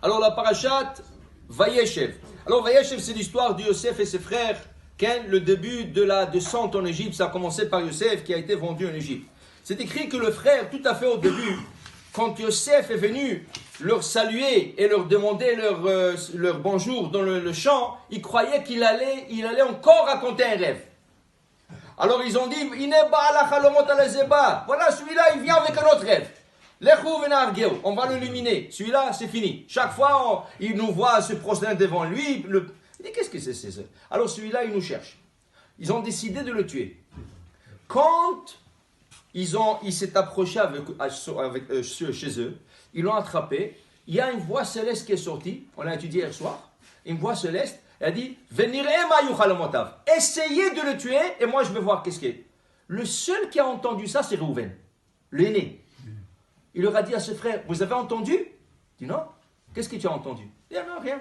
Alors la parashat Vayeshev. Alors Vayeshev, c'est l'histoire de Yosef et ses frères. Le début de la descente en Égypte, ça a commencé par Yosef qui a été vendu en Égypte. C'est écrit que le frère, tout à fait au début, quand Yosef est venu leur saluer et leur demander leur bonjour dans le champ, ils croyaient qu'il allait encore raconter un rêve. Alors ils ont dit, voilà, celui-là, il vient avec un autre rêve. On va l'illuminer. Celui-là, c'est fini. Chaque fois, il nous voit se prosterner devant lui. Il dit, qu'est-ce que c'est ça? Alors celui-là, il nous cherche. Ils ont décidé de le tuer. Quand il s'est approché chez eux, ils l'ont attrapé. Il y a une voix céleste qui est sortie. On l'a étudié hier soir. Une voix céleste. Elle a dit, essayez de le tuer et moi je vais voir qu'est-ce qu'il est. Le seul qui a entendu ça, c'est Reuven, l'aîné. Il leur a dit à ses frères, vous avez entendu? Il dit non. Qu'est-ce que tu as entendu? Il dit non, rien.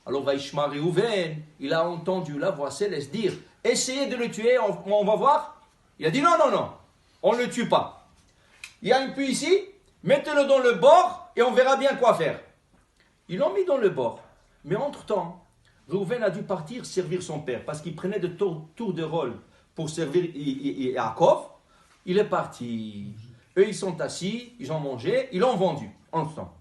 Alors Vaishma Reuven, il a entendu la voix céleste dire, essayez de le tuer, on va voir. Il a dit non, on ne le tue pas. Il y a une puits ici, mettez-le dans le bord et on verra bien quoi faire. Ils l'ont mis dans le bord. Mais entre-temps, Reuven a dû partir servir son père parce qu'il prenait de tours de rôle pour servir Yaakov. Il est parti. Eux, ils sont assis, ils ont mangé, ils l'ont vendu. Entre-temps.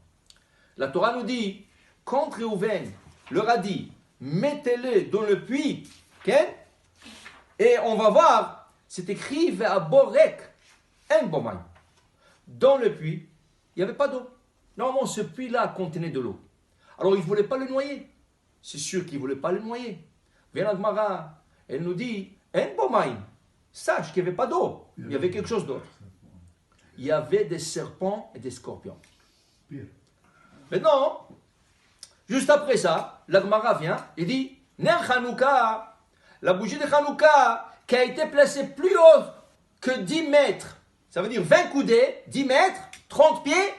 La Torah nous dit, quand Reuven leur a dit, mettez-le dans le puits, okay? Et on va voir, c'est écrit Ve'aborek en bomay. Dans le puits, il n'y avait pas d'eau. Normalement, ce puits-là contenait de l'eau. Alors, ils ne voulaient pas le noyer. C'est sûr qu'ils ne voulaient pas le noyer. Vient la Gemara, elle nous dit, en bomay, sache qu'il n'y avait pas d'eau. Il y avait quelque chose d'autre. Il y avait des serpents et des scorpions. Maintenant, juste après ça, la Gemara vient et dit, Ner Hanouka, la bougie de Hanouka, qui a été placée plus haut que 10 mètres, ça veut dire 20 coudées, 10 mètres, 30 pieds,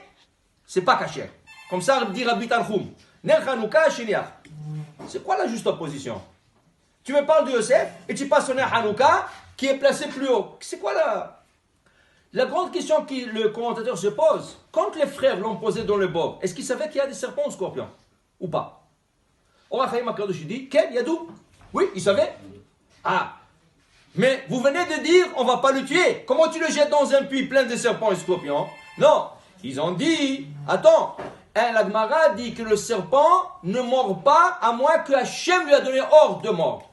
c'est pas caché. Comme ça, dit Rabbi Tanchum. Ner Hanouka, Shiliach. C'est quoi la juste opposition? Tu me parles de Yosef et tu passes au Ner Hanouka qui est placé plus haut. C'est quoi la grande question que le commentateur se pose? Quand les frères l'ont posé dans le bord, est-ce qu'ils savaient qu'il y a des serpents ou scorpions? Ou pas? Orachaim Akadosh dit, quel Yadou? Oui, ils savaient. Ah, mais vous venez de dire, on ne va pas le tuer. Comment tu le jettes dans un puits plein de serpents et scorpions? Non, ils ont dit, attends, la Gemara dit que le serpent ne mord pas à moins que Hachem lui a donné ordre de mordre.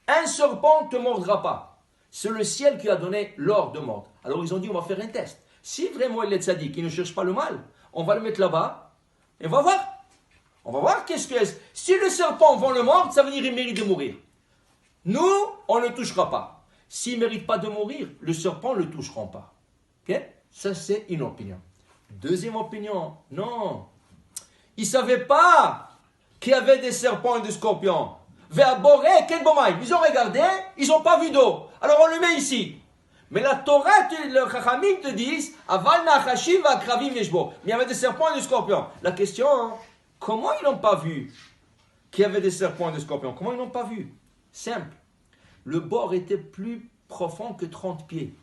Un serpent ne te mordra pas. C'est le ciel qui a donné l'ordre de mordre. Alors ils ont dit, on va faire un test. Si vraiment il est tzaddik, il ne cherche pas le mal, on va le mettre là-bas et on va voir. On va voir qu'est-ce que c'est. Si le serpent va le mordre, ça veut dire qu'il mérite de mourir. Nous, on ne le touchera pas. S'il ne mérite pas de mourir, le serpent ne le touchera pas. Okay? Ça, c'est une opinion. Deuxième opinion, non. Ils ne savaient pas qu'il y avait des serpents et des scorpions. Ils ont regardé, ils n'ont pas vu d'eau. Alors on le met ici. Mais la Torah, le Chachamim te disent, mais il y avait des serpents et des scorpions. La question, comment ils n'ont pas vu qu'il y avait des serpents et des scorpions? Comment ils n'ont pas vu? Simple. Le bord était plus profond que 30 pieds.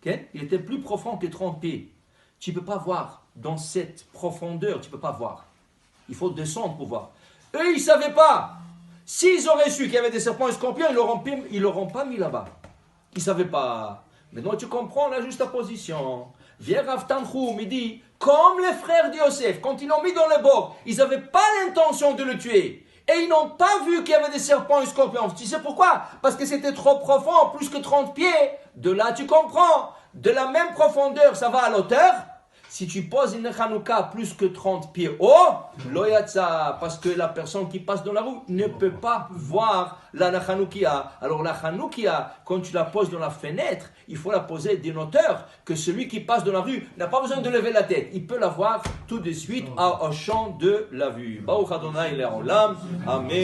Okay? Il était plus profond que 30 pieds. Tu ne peux pas voir dans cette profondeur, tu ne peux pas voir. Il faut descendre pour voir. Eux, ils ne savaient pas. S'ils auraient su qu'il y avait des serpents et des scorpions, ils ne l'auront pas mis là-bas. Ils ne savaient pas. Maintenant, tu comprends la juste position. Viens Rav Tanchum, il dit, comme les frères de Yosef, quand ils l'ont mis dans le bord, ils n'avaient pas l'intention de le tuer. Et ils n'ont pas vu qu'il y avait des serpents et des scorpions. Tu sais pourquoi? Parce que c'était trop profond, plus que 30 pieds. De là, tu comprends. De la même profondeur, ça va à l'auteur. Si tu poses une Hanouka plus que 30 pieds haut, loyatsa, parce que la personne qui passe dans la rue ne peut pas voir la Hanoukia. Alors la Hanoukia, quand tu la poses dans la fenêtre, il faut la poser d'une hauteur que celui qui passe dans la rue n'a pas besoin de lever la tête. Il peut la voir tout de suite au champ de la vue. Baruch Adonai Le'olam. Amen.